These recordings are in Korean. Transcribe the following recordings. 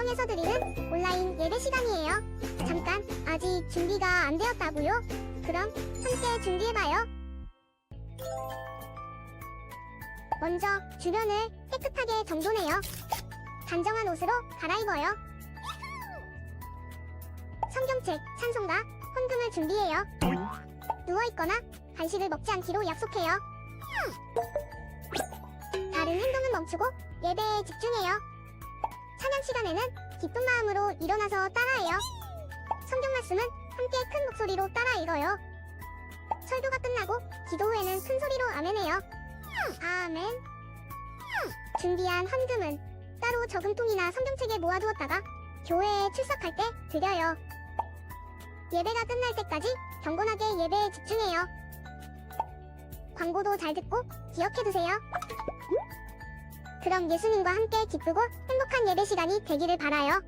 가정에서 드리는 온라인 예배 시간이에요. 잠깐, 아직 준비가 안 되었다고요? 그럼 함께 준비해봐요. 먼저 주변을 깨끗하게 정돈해요. 단정한 옷으로 갈아입어요. 성경책, 찬송가, 헌금을 준비해요. 누워있거나 간식을 먹지 않기로 약속해요. 다른 행동은 멈추고 예배에 집중해요. 찬양 시간에는 기쁜 마음으로 일어나서 따라해요. 성경 말씀은 함께 큰 목소리로 따라 읽어요. 설교가 끝나고 기도 후에는 큰 소리로 아멘해요. 아멘. 준비한 헌금은 따로 저금통이나 성경책에 모아두었다가 교회에 출석할 때 드려요. 예배가 끝날 때까지 경건하게 예배에 집중해요. 광고도 잘 듣고 기억해두세요. 그럼 예수님과 함께 기쁘고 행복한 예배 시간이 되기를 바라요.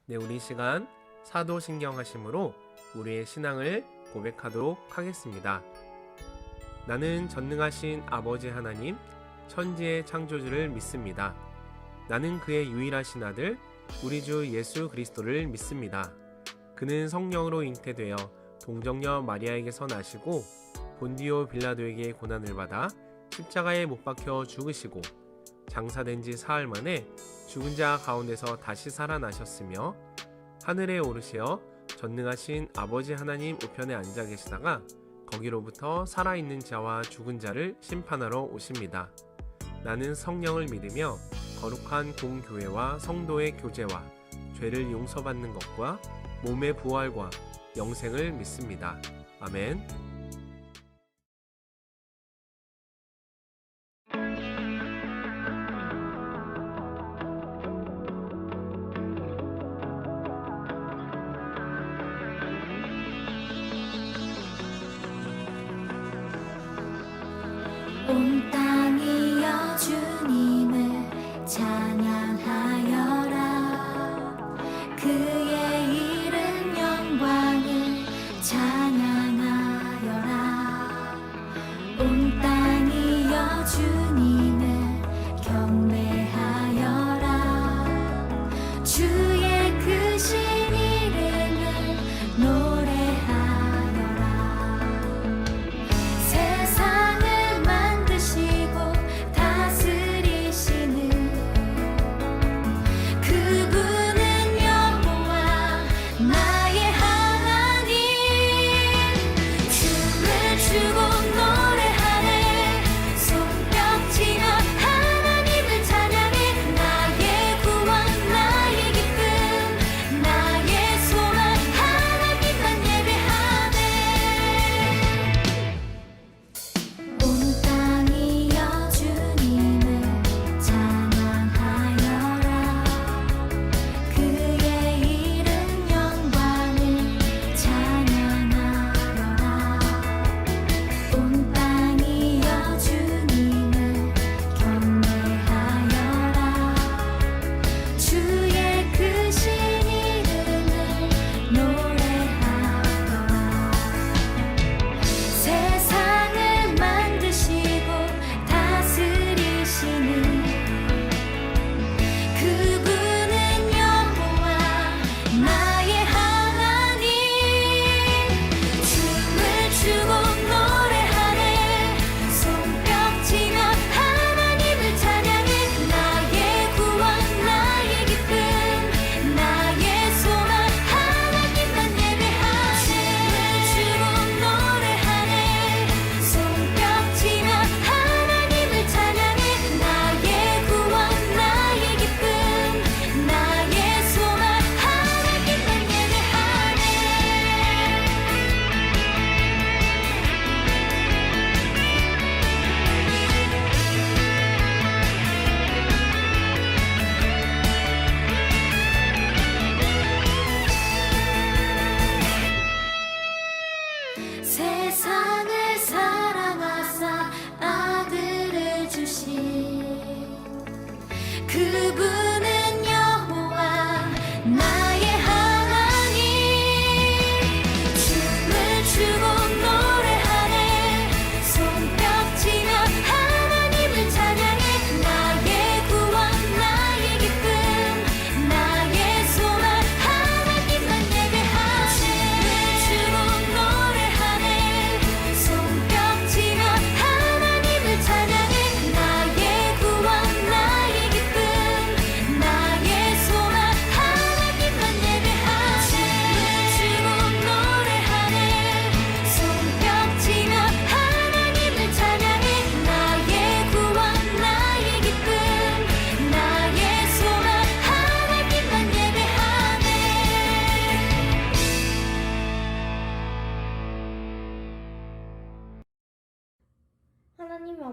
네, 우리 시간 사도신경하심으로 우리의 신앙을 고백하도록 하겠습니다. 나는 전능하신 아버지 하나님, 천지의 창조주를 믿습니다. 나는 그의 유일하신 아들, 우리 주 예수 그리스도를 믿습니다. 그는 성령으로 잉태되어 동정녀 마리아에게서 나시고 본디오 빌라도에게 고난을 받아 십자가에 못 박혀 죽으시고 장사된 지 사흘 만에 죽은 자 가운데서 다시 살아나셨으며 하늘에 오르시어 전능하신 아버지 하나님 우편에 앉아 계시다가 거기로부터 살아있는 자와 죽은 자를 심판하러 오십니다. 나는 성령을 믿으며 거룩한 공교회와 성도의 교제와 죄를 용서받는 것과 몸의 부활과 영생을 믿습니다. 아멘. 온 땅이여 주님을 찬양하여라. 그의 이름 영광을 찬양하여라.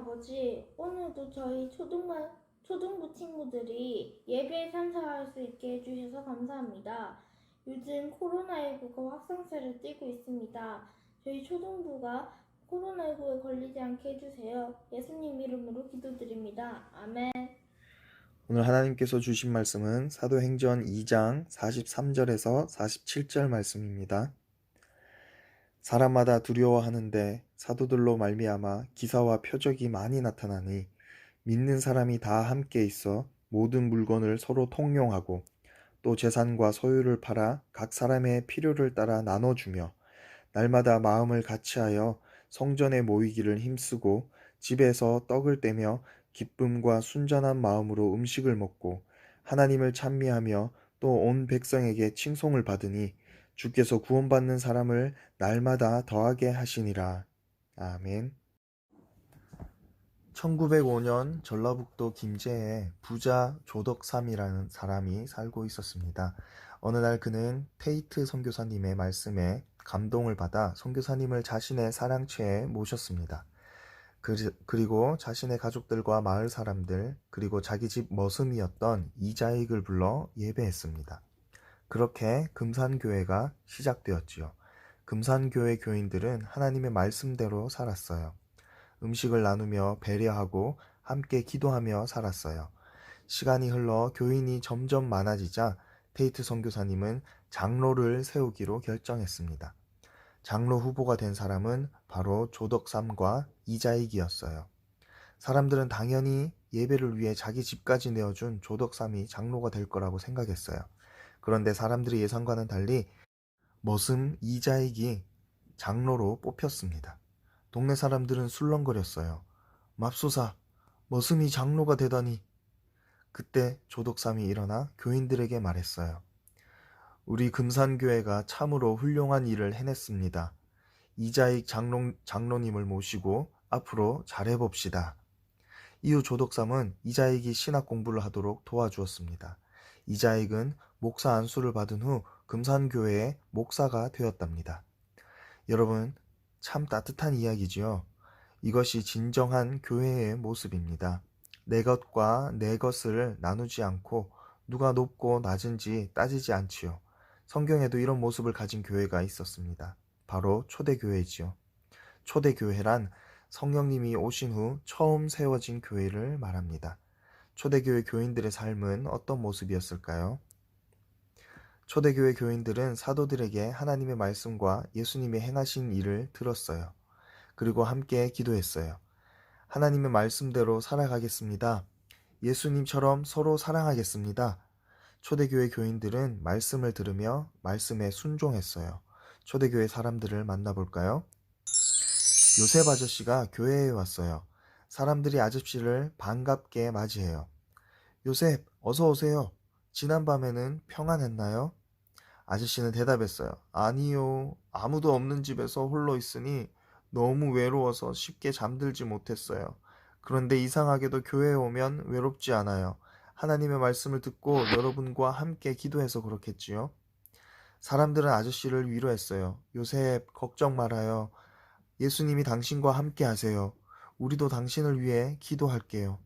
아버지, 오늘도 저희 초등부 친구들이 예배에 참석할 수 있게 해주셔서 감사합니다. 요즘 코로나19가 확산세를 띠고 있습니다. 저희 초등부가 코로나19에 걸리지 않게 해주세요. 예수님 이름으로 기도드립니다. 아멘. 오늘 하나님께서 주신 말씀은 사도행전 2장 43절에서 47절 말씀입니다. 사람마다 두려워하는데 사도들로 말미암아 기사와 표적이 많이 나타나니 믿는 사람이 다 함께 있어 모든 물건을 서로 통용하고 또 재산과 소유를 팔아 각 사람의 필요를 따라 나눠주며 날마다 마음을 같이하여 성전에 모이기를 힘쓰고 집에서 떡을 떼며 기쁨과 순전한 마음으로 음식을 먹고 하나님을 찬미하며 또 온 백성에게 칭송을 받으니 주께서 구원받는 사람을 날마다 더하게 하시니라. 아멘. 1905년 전라북도 김제에 부자 조덕삼이라는 사람이 살고 있었습니다. 어느 날 그는 테이트 선교사님의 말씀에 감동을 받아 선교사님을 자신의 사랑채에 모셨습니다. 그리고 자신의 가족들과 마을 사람들 그리고 자기 집 머슴이었던 이자익을 불러 예배했습니다. 그렇게 금산교회가 시작되었지요. 금산교회 교인들은 하나님의 말씀대로 살았어요. 음식을 나누며 배려하고 함께 기도하며 살았어요. 시간이 흘러 교인이 점점 많아지자 테이트 선교사님은 장로를 세우기로 결정했습니다. 장로 후보가 된 사람은 바로 조덕삼과 이자익이었어요. 사람들은 당연히 예배를 위해 자기 집까지 내어준 조덕삼이 장로가 될 거라고 생각했어요. 그런데 사람들의 예상과는 달리 머슴 이자익이 장로로 뽑혔습니다. 동네 사람들은 술렁거렸어요. 맙소사, 머슴이 장로가 되다니. 그때 조덕삼이 일어나 교인들에게 말했어요. 우리 금산교회가 참으로 훌륭한 일을 해냈습니다. 이자익 장로님을 모시고 앞으로 잘해봅시다. 이후 조덕삼은 이자익이 신학 공부를 하도록 도와주었습니다. 이자익은 목사 안수를 받은 후 금산교회의 목사가 되었답니다. 여러분, 참 따뜻한 이야기지요. 이것이 진정한 교회의 모습입니다. 내 것과 내 것을 나누지 않고 누가 높고 낮은지 따지지 않지요. 성경에도 이런 모습을 가진 교회가 있었습니다. 바로 초대교회지요. 초대교회란 성령님이 오신 후 처음 세워진 교회를 말합니다. 초대교회 교인들의 삶은 어떤 모습이었을까요? 초대교회 교인들은 사도들에게 하나님의 말씀과 예수님이 행하신 일을 들었어요. 그리고 함께 기도했어요. 하나님의 말씀대로 살아가겠습니다. 예수님처럼 서로 사랑하겠습니다. 초대교회 교인들은 말씀을 들으며 말씀에 순종했어요. 초대교회 사람들을 만나볼까요? 요셉 아저씨가 교회에 왔어요. 사람들이 아저씨를 반갑게 맞이해요. 요셉, 어서 오세요. 지난밤에는 평안했나요? 아저씨는 대답했어요. 아니요. 아무도 없는 집에서 홀로 있으니 너무 외로워서 쉽게 잠들지 못했어요. 그런데 이상하게도 교회에 오면 외롭지 않아요. 하나님의 말씀을 듣고 여러분과 함께 기도해서 그렇겠지요. 사람들은 아저씨를 위로했어요. 요셉, 걱정 말아요. 예수님이 당신과 함께 하세요. 우리도 당신을 위해 기도할게요.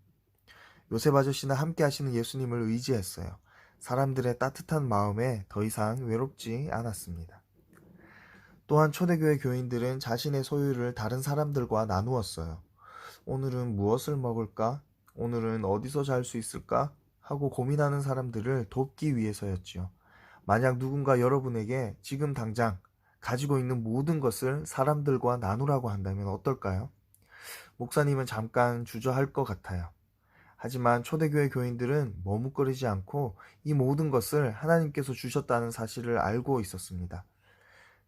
요셉 아저씨는 함께 하시는 예수님을 의지했어요. 사람들의 따뜻한 마음에 더 이상 외롭지 않았습니다. 또한 초대교회 교인들은 자신의 소유를 다른 사람들과 나누었어요. 오늘은 무엇을 먹을까? 오늘은 어디서 잘 수 있을까? 하고 고민하는 사람들을 돕기 위해서였지요. 만약 누군가 여러분에게 지금 당장 가지고 있는 모든 것을 사람들과 나누라고 한다면 어떨까요? 목사님은 잠깐 주저할 것 같아요. 하지만 초대교회 교인들은 머뭇거리지 않고 이 모든 것을 하나님께서 주셨다는 사실을 알고 있었습니다.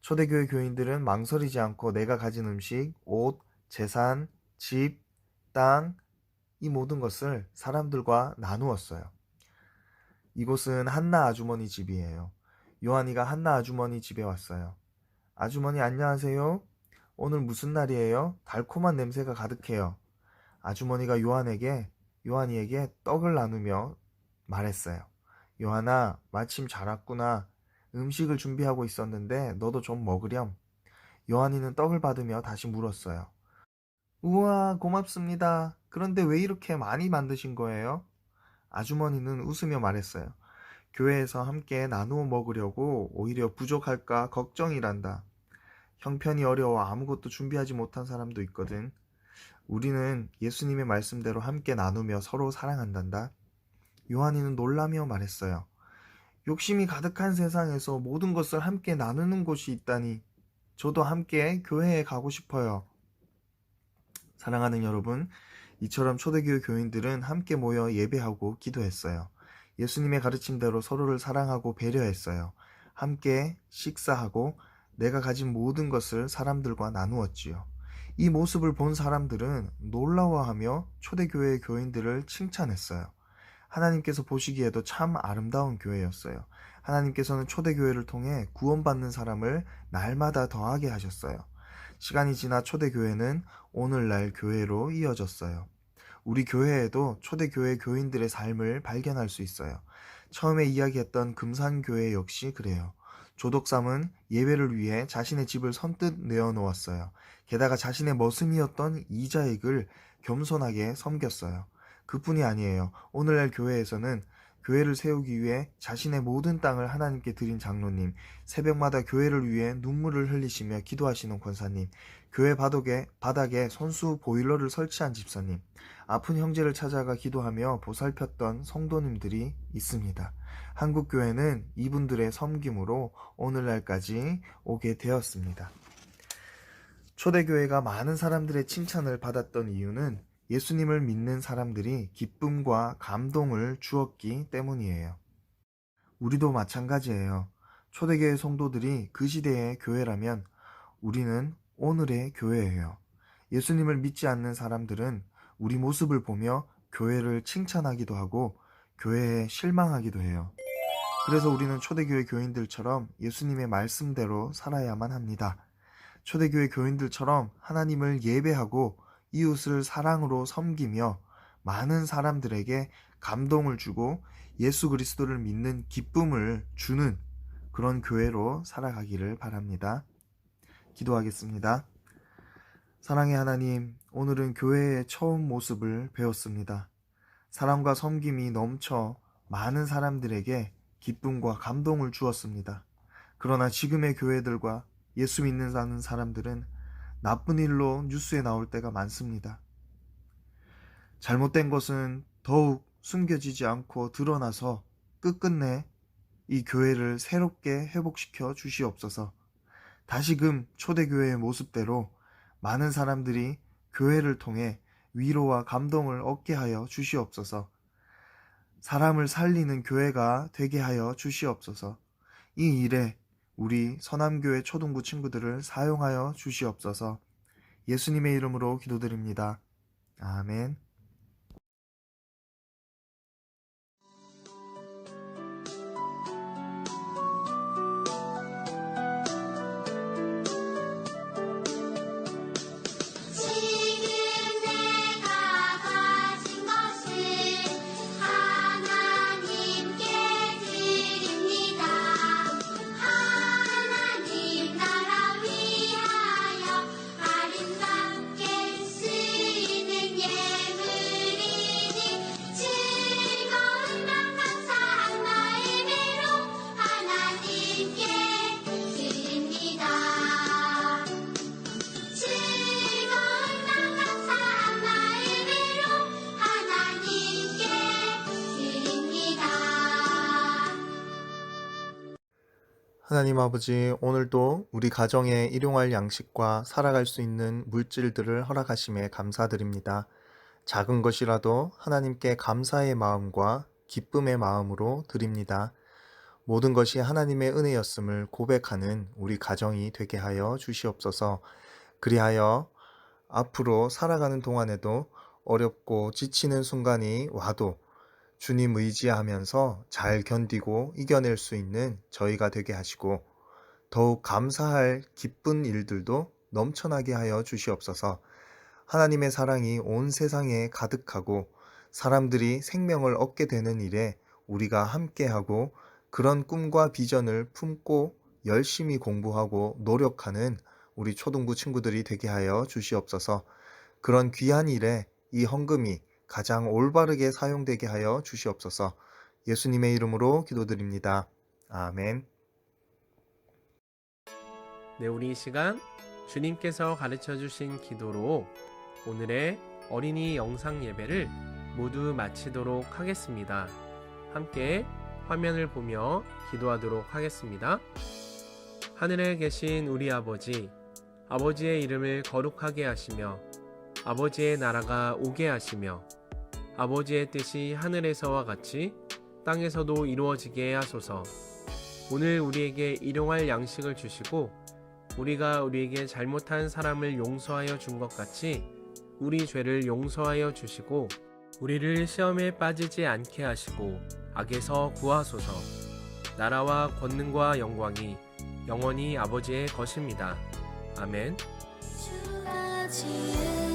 초대교회 교인들은 망설이지 않고 내가 가진 음식, 옷, 재산, 집, 땅, 이 모든 것을 사람들과 나누었어요. 이곳은 한나 아주머니 집이에요. 요한이가 한나 아주머니 집에 왔어요. 아주머니 안녕하세요. 오늘 무슨 날이에요? 달콤한 냄새가 가득해요. 아주머니가 요한이에게 떡을 나누며 말했어요. 요한아, 마침 잘 왔구나. 음식을 준비하고 있었는데 너도 좀 먹으렴. 요한이는 떡을 받으며 다시 물었어요. 우와, 고맙습니다. 그런데 왜 이렇게 많이 만드신 거예요? 아주머니는 웃으며 말했어요. 교회에서 함께 나누어 먹으려고 오히려 부족할까 걱정이란다. 형편이 어려워 아무것도 준비하지 못한 사람도 있거든. 우리는 예수님의 말씀대로 함께 나누며 서로 사랑한단다. 요한이는 놀라며 말했어요. 욕심이 가득한 세상에서 모든 것을 함께 나누는 곳이 있다니 저도 함께 교회에 가고 싶어요. 사랑하는 여러분, 이처럼 초대교회 교인들은 함께 모여 예배하고 기도했어요. 예수님의 가르침대로 서로를 사랑하고 배려했어요. 함께 식사하고 내가 가진 모든 것을 사람들과 나누었지요. 이 모습을 본 사람들은 놀라워하며 초대교회의 교인들을 칭찬했어요. 하나님께서 보시기에도 참 아름다운 교회였어요. 하나님께서는 초대교회를 통해 구원받는 사람을 날마다 더하게 하셨어요. 시간이 지나 초대교회는 오늘날 교회로 이어졌어요. 우리 교회에도 초대교회 교인들의 삶을 발견할 수 있어요. 처음에 이야기했던 금산교회 역시 그래요. 조덕삼은 예배를 위해 자신의 집을 선뜻 내어놓았어요. 게다가 자신의 머슴이었던 이자익을 겸손하게 섬겼어요. 그뿐이 아니에요. 오늘날 교회에서는 교회를 세우기 위해 자신의 모든 땅을 하나님께 드린 장로님, 새벽마다 교회를 위해 눈물을 흘리시며 기도하시는 권사님, 교회 바닥에 손수 보일러를 설치한 집사님, 아픈 형제를 찾아가 기도하며 보살폈던 성도님들이 있습니다. 한국교회는 이분들의 섬김으로 오늘날까지 오게 되었습니다. 초대교회가 많은 사람들의 칭찬을 받았던 이유는 예수님을 믿는 사람들이 기쁨과 감동을 주었기 때문이에요. 우리도 마찬가지예요. 초대교회 성도들이 그 시대의 교회라면 우리는 오늘의 교회예요. 예수님을 믿지 않는 사람들은 우리 모습을 보며 교회를 칭찬하기도 하고 교회에 실망하기도 해요. 그래서 우리는 초대교회 교인들처럼 예수님의 말씀대로 살아야만 합니다. 초대교회 교인들처럼 하나님을 예배하고 이웃을 사랑으로 섬기며 많은 사람들에게 감동을 주고 예수 그리스도를 믿는 기쁨을 주는 그런 교회로 살아가기를 바랍니다. 기도하겠습니다. 사랑의 하나님, 오늘은 교회의 처음 모습을 배웠습니다. 사랑과 섬김이 넘쳐 많은 사람들에게 기쁨과 감동을 주었습니다. 그러나 지금의 교회들과 예수 믿는 사람들은 나쁜 일로 뉴스에 나올 때가 많습니다. 잘못된 것은 더욱 숨겨지지 않고 드러나서 끝끝내 이 교회를 새롭게 회복시켜 주시옵소서. 다시금 초대교회의 모습대로 많은 사람들이 교회를 통해 위로와 감동을 얻게 하여 주시옵소서. 사람을 살리는 교회가 되게 하여 주시옵소서. 이 일에 우리 서남교회 초등부 친구들을 사용하여 주시옵소서. 예수님의 이름으로 기도드립니다. 아멘. 지금 내가 가진 것을 하나님께 드립니다. 하나님 나라 위하여 아름답게 쓰이는 예물이니 즐거운 맘 감사한 마음으로 하나님께 드립니다. 즐거운 맘 감사한 마음으로 하나님께 드립니다. 하나님 아버지, 오늘도 우리 가정에 일용할 양식과 살아갈 수 있는 물질들을 허락하심에 감사드립니다. 작은 것이라도 하나님께 감사의 마음과 기쁨의 마음으로 드립니다. 모든 것이 하나님의 은혜였음을 고백하는 우리 가정이 되게 하여 주시옵소서. 그리하여 앞으로 살아가는 동안에도 어렵고 지치는 순간이 와도 주님 의지하면서 잘 견디고 이겨낼 수 있는 저희가 되게 하시고 더욱 감사할 기쁜 일들도 넘쳐나게 하여 주시옵소서. 하나님의 사랑이 온 세상에 가득하고 사람들이 생명을 얻게 되는 일에 우리가 함께하고 그런 꿈과 비전을 품고 열심히 공부하고 노력하는 우리 초등부 친구들이 되게 하여 주시옵소서. 그런 귀한 일에 이 헌금이 가장 올바르게 사용되게 하여 주시옵소서. 예수님의 이름으로 기도드립니다. 아멘. 네, 우리 이 시간 주님께서 가르쳐 주신 기도로 오늘의 어린이 영상 예배를 모두 마치도록 하겠습니다. 함께 화면을 보며 기도하도록 하겠습니다. 하늘에 계신 우리 아버지, 아버지의 이름을 거룩하게 하시며 아버지의 나라가 오게 하시며 아버지의 뜻이 하늘에서와 같이 땅에서도 이루어지게 하소서. 오늘 우리에게 일용할 양식을 주시고 우리가 우리에게 잘못한 사람을 용서하여 준 것 같이 우리 죄를 용서하여 주시고 우리를 시험에 빠지지 않게 하시고 악에서 구하소서. 나라와 권능과 영광이 영원히 아버지의 것입니다. 아멘. 주가 지은